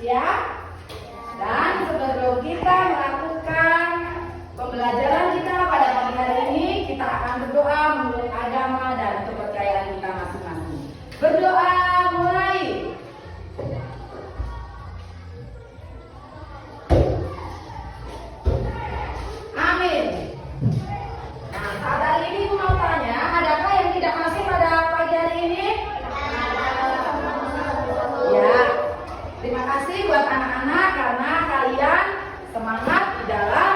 Siap? Dan sebelum kita melakukan pembelajaran kita pada pagi hari ini, kita akan berdoa menurut agama dan kepercayaan kita masing-masing. Berdoa mulai. Amin. Nah, saat hari ini aku mau tanya, adakah yang tidak masih pada pagi hari ini? Ya, terima kasih buat anak-anak karena kalian semangat di dalam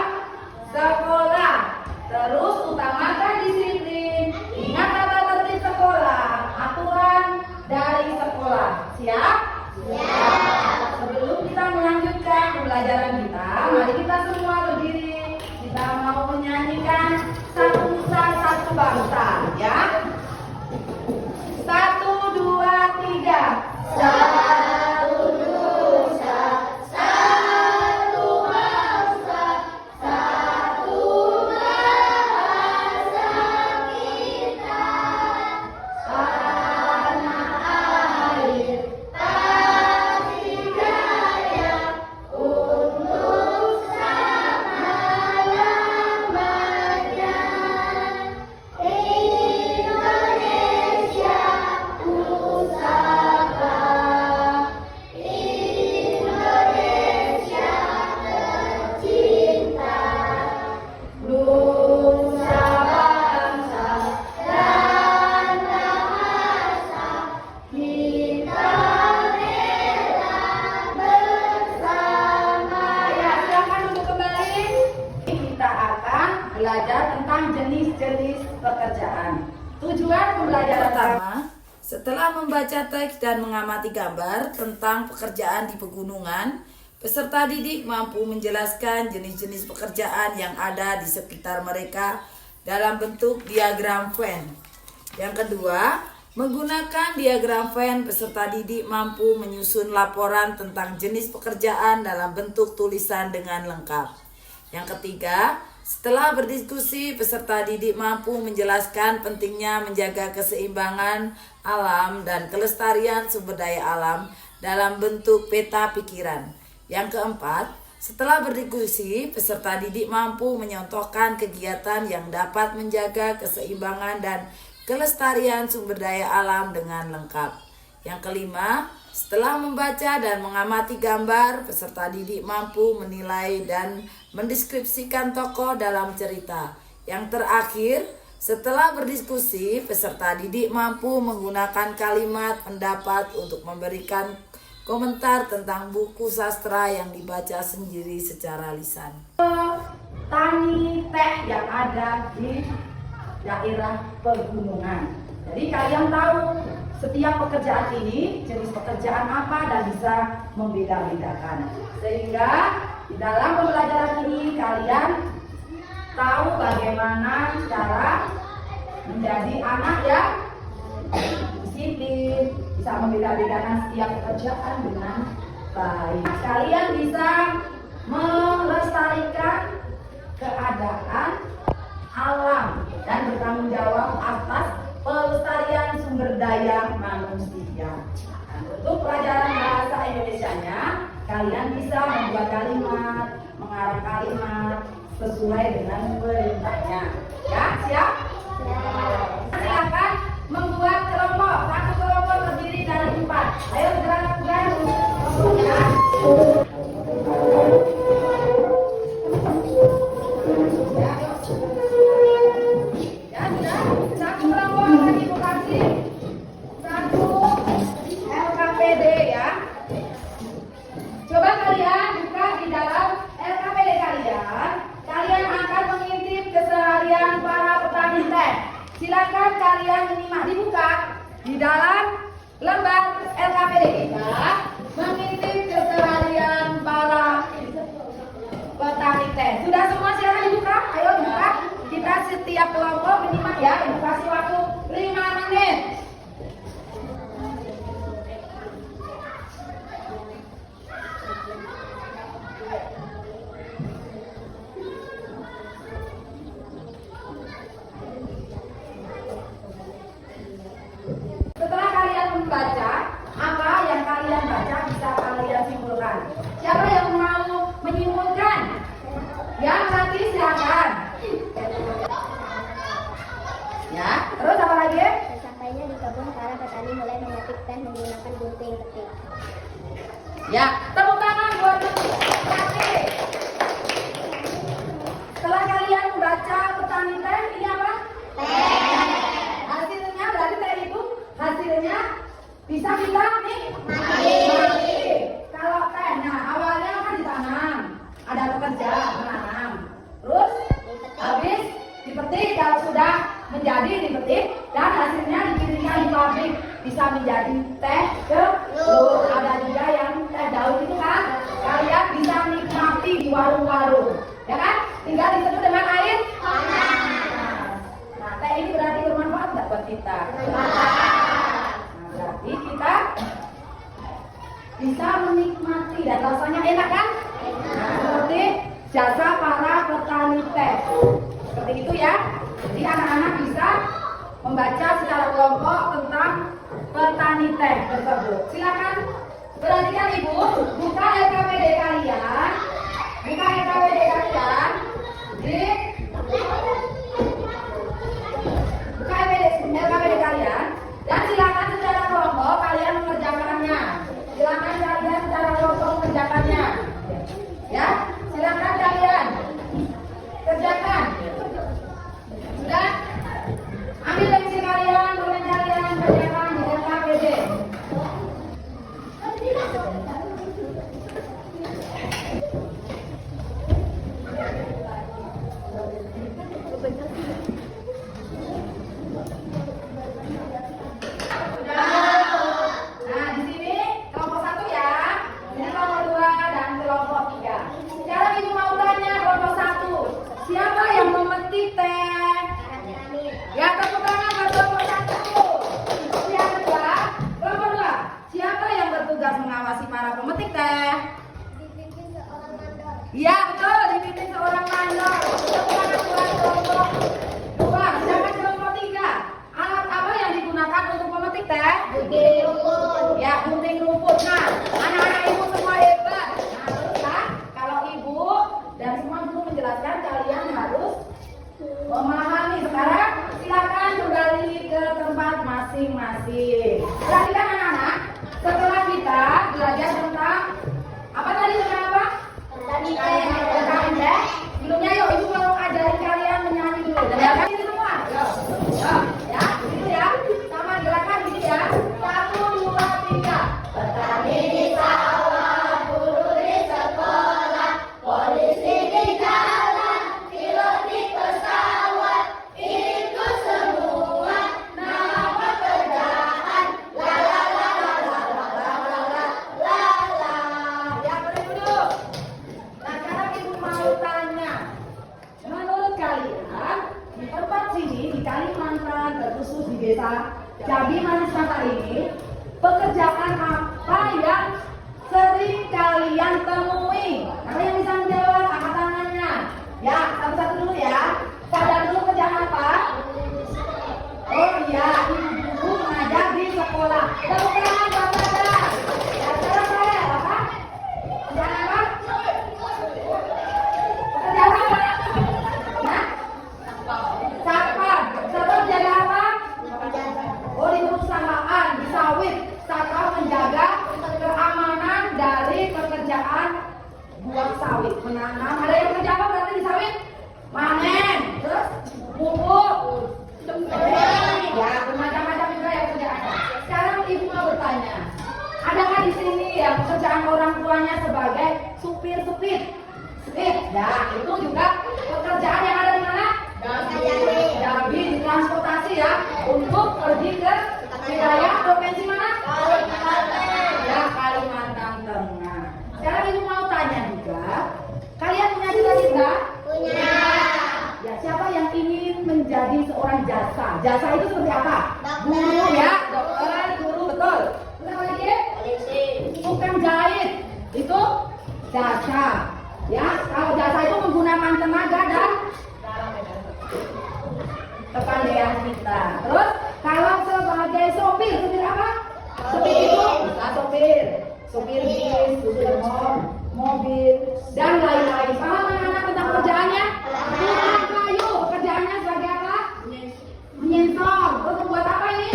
sekolah. Terus utamakan disiplin. Ingat tata tertib sekolah, aturan dari sekolah. Siap? Siap. Sebelum kita melanjutkan pembelajaran kita, mari kita semua berdiri. Kita mau menyanyikan Satu Nusa Satu Bangsa, ya. 1, 2, 3. Satu Nusa, satu bangsa, satu bahasa kita, tanah air, kasih jaya untuk selama-lamanya. Indonesia Pusaka, Indonesia tercinta, nusa bangsa dan bahasa kita bela bersama. Ya, silakan untuk kembali. Kita akan belajar tentang jenis-jenis pekerjaan. Tujuan pembelajaran pertama, setelah membaca teks dan mengamati gambar tentang pekerjaan di pegunungan, peserta didik mampu menjelaskan jenis-jenis pekerjaan yang ada di sekitar mereka dalam bentuk diagram Venn. Yang kedua, menggunakan diagram Venn, peserta didik mampu menyusun laporan tentang jenis pekerjaan dalam bentuk tulisan dengan lengkap. Yang ketiga, setelah berdiskusi, peserta didik mampu menjelaskan pentingnya menjaga keseimbangan alam dan kelestarian sumber daya alam dalam bentuk peta pikiran. Yang keempat, setelah berdiskusi, peserta didik mampu menyontohkan kegiatan yang dapat menjaga keseimbangan dan kelestarian sumber daya alam dengan lengkap. Yang kelima, setelah membaca dan mengamati gambar, peserta didik mampu menilai dan mendeskripsikan tokoh dalam cerita. Yang terakhir, setelah berdiskusi, peserta didik mampu menggunakan kalimat pendapat untuk memberikan komentar tentang buku sastra yang dibaca sendiri secara lisan. Tani teh yang ada di daerah pegunungan. Jadi kalian tahu setiap pekerjaan ini jenis pekerjaan apa dan bisa membeda-bedakan. Sehingga di dalam pembelajaran ini kalian tahu bagaimana cara menjadi anak yang disiplin, bisa membeda-bedakan setiap pekerjaan dengan baik. Kalian bisa melestarikan keadaan alam dan bertanggung jawab atas pelestarian sumber daya manusia. Dan untuk pelajaran bahasa Indonesianya, kalian bisa membuat kalimat, mengarang kalimat sesuai dengan perintahnya. Ya, siap? Silakan membuat kelompok. Satu kelompok terdiri dari 4. Ayo gerak-gerak kelompoknya. Silakan kalian menyimak, dibuka di dalam lembar LKPD kita, mengintip keseharian para petani teh. Sudah semua, silakan dibuka. Ayo dibuka. Kita setiap kelompok menyimak ya, edukasi waktu 5 menit. Setelah kalian membaca, apa yang kalian baca bisa kalian simpulkan. Sesampainya di kebun, para petani mulai memetik teh menggunakan gunting ketik. Ya, tepuk tangan buat petani. Setelah kalian membaca petani teh, ini apa? Teh. Hasilnya berarti teh itu hasilnya bisa kita nikmati. Kalau teh, nah awalnya kan ditanam, ada pekerja menanam, terus habis dipetik, kalau sudah menjadi dipetik dan hasilnya dikirimkan di pabrik bisa menjadi teh telur. Ada juga yang teh daun itu kan kalian bisa nikmati di warung-warung, ya kan? Tinggal diseduh dengan air panas. Nah, teh ini berarti bermanfaat nggak buat kita? Nah, berarti kita bisa menikmati dan rasanya enak kan? Nah, seperti jasa para petani teh. Seperti itu ya. Jadi anak-anak bisa membaca secara kelompok tentang petani teh tersebut. Silakan perhatikan Ibu, buka LKPD kalian. Buka LKPD kalian. Buka LKPD kalian dan silakan secara kelompok kalian mengerjakannya. Silakan kalian secara kelompok mengerjakannya. Ya, silakan kalian kerjakan. Sudah? Ambil pensil kalian, boleh kalian kerjakan di LKPD. Nah, di sini kelompok 1 ya. Ini kelompok 2 dan kelompok 3. Sekarang Ibu mau tanya kelompok 1. Siapa yang memetik teh? Ya, tepuk tangan buat kelompok 1. Yang kedua, kelompok 2. Siapa yang bertugas mengawasi para pemetik teh? Dipimpin seorang mandor. Ya, betul, dipimpin seorang mandor. Tepuk tangan buat kelompok 2. Sedangkan kelompok 3. Alat apa yang digunakan untuk memetik teh? Gunting rumput. Ya, gunting rumput. Nah, anak-anak Ibu semua hebat. Nah, terus ya, kalau Ibu dan semua guru menjelaskan, kalian harus memahami. Sekarang silakan kembali ke tempat masing-masing. Perhatikan anak-anak, setelah kita belajar tentang apa tadi, tentang apa? Petani Petani teh. Sebelumnya yuk Ibu mau ajarin kalian menyanyi dulu. Dengarkan ini semua. Yuk. Ya, gitu ya. Sama gerakan gitu ya. 1, 2, 3. Petani di sawah, guru di sekolah, polisi di jalan, pilot di pesawat, ikut semua nama pekerjaan. La la la la la la la la la la. Ya, boleh duduk. Nah, sekarang Ibu mau tanya, menurut kalian di tempat sini di Kalimantan, terkhusus di desa Jabi Manis Mata ini, pekerjaan apa yang sering kalian temui? Ada yang bisa menjawab, angkat tangannya. Ya, satu-satu dulu ya. Sadar dulu kerjaan apa? Oh iya, ibu mengajar di sekolah. Tepuk tangan buat sadar. Ya, sekarang saya apa? Kerjaan apa? Pekerjaan apa? Nah, satpam. Satpam jaga apa? Oh, di perusahaan, di sawit. Satpam menjaga keamanan dari pekerjaan buah sawit. Menanam. Ada yang kerja apa berarti di sawit? Manen. Terus pupuk. Ya, bermacam-macam juga ya kerjaannya. Sekarang Ibu mau bertanya, adakah di sini ya pekerjaan orang tuanya sebagai supir-supir? Nah, itu juga pekerjaan yang ada di mana? Jambi, di transportasi ya, untuk pergi ke wilayah provinsi mana? Ya, Kalimantan Tengah. Sekarang Ibu mau tanya juga, kalian punya cita-cita? Punya. Ya, siapa yang ingin menjadi seorang jasa? Jasa itu seperti apa? Dokter. Guru ya, dokter, guru, betul. Terus apa lagi? Polisi. Tukang jahit, itu jasa. Ya, kalau jasa itu menggunakan tenaga dan kepandaian kita. Terus kalau sebagai sopir, sopir apa? Sopir itu bisa sopir bis, sopir mobil dan lain-lain. Paham anak-anak tentang kerjaannya? Tukang kayu, kerjaannya sebagai apa? Menyensor. Terus buat apa ini?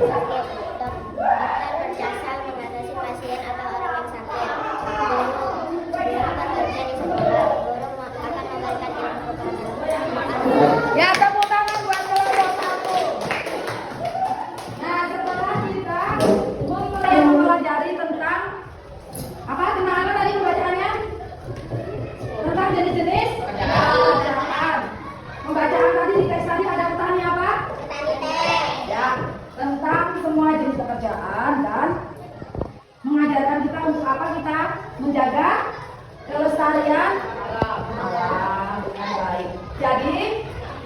sakit. Dokter berjasa mengatasi pasien atau orang yang sakit. Guru bekerja di sekolah. Guru akan memberikan ilmu kepada anak. Ya, tepuk tangan buat kelompok 1. Nah, setelah kita mempelajari tentang apa? Tentang apa tadi pembacaannya? Tentang jenis-jenis pekerjaan. Pembacaan tadi di teks tadi ada petani apa? Ya, tentang semua jenis pekerjaan dan mengajarkan kita untuk apa kita menjaga kelestarian alam dengan baik. Jadi,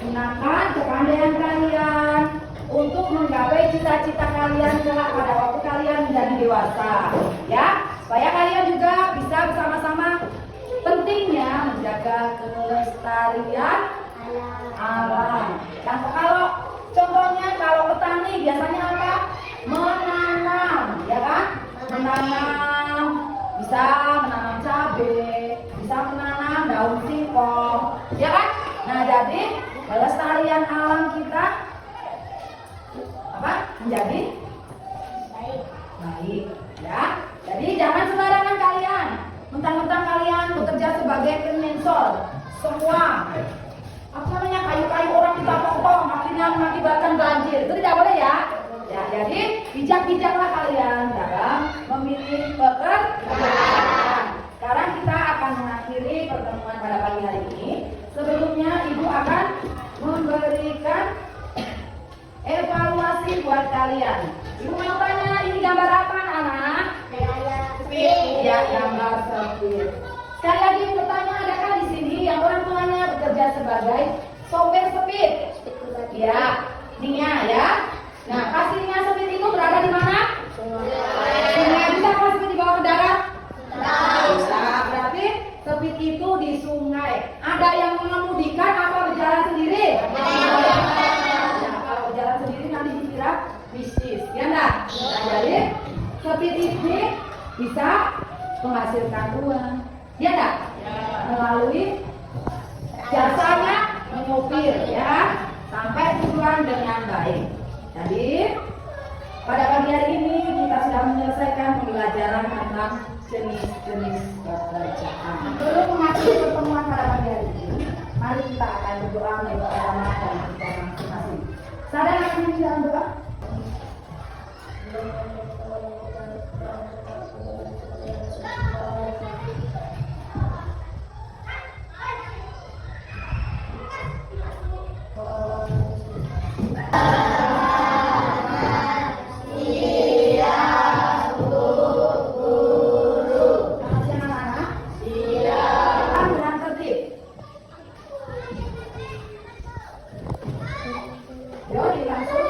gunakan kepandaian kalian untuk menggapai cita-cita kalian kelak pada waktu kalian menjadi dewasa. Ya, supaya kalian juga bisa bersama-sama pentingnya menjaga kelestarian alam. Dan kalau contohnya kalau petani biasanya apa? Menanam, ya kan? Menanam, bisa menanam cabai, bisa menanam daun singkong, ya kan? Nah, jadi kelestarian alam kita apa? Menjadi baik, ya. Jadi jangan sembarangan kalian, mentang-mentang kalian bekerja sebagai kemensor, semua apa namanya kayu-kayu orang kita potong akhirnya mengakibatkan banjir, itu tidak boleh ya. Ya, jadi bijak-bijaklah kalian dalam memilih pekerjaan. Sekarang kita akan mengakhiri pertemuan pada pagi hari ini. Sebelumnya ibu akan memberikan evaluasi buat kalian. Ibu mau tanya, ini gambar apa anak? Ya, gambar sepir. Sekali lagi bertanya, adakah di sini yang orang tuanya bekerja sebagai sopir sepir? Ya, Nia ya. Nah, kasihnya sepir itu berada di mana? Sungai. Bisa kan sepir dibawa ke darat? Bisa. Berarti sepir itu di sungai. Ada yang mengemudikan apa berjalan sendiri? Ya, kalau berjalan sendiri nanti dikira bisnis, ya enggak? Nah, jadi sepir ini bisa menghasilkan uang. Ya enggak? Melalui jasanya menyopir ya, sampai tujuan dengan baik. Jadi pada pagi hari ini kita sudah menyelesaikan pembelajaran tentang jenis-jenis pekerjaan. Sebelum mengakhiri pertemuan pada pagi hari ini, mari kita akan berdoa menurut agama dan kita masing-masing. Sadar akan di dalam doa? Langsung.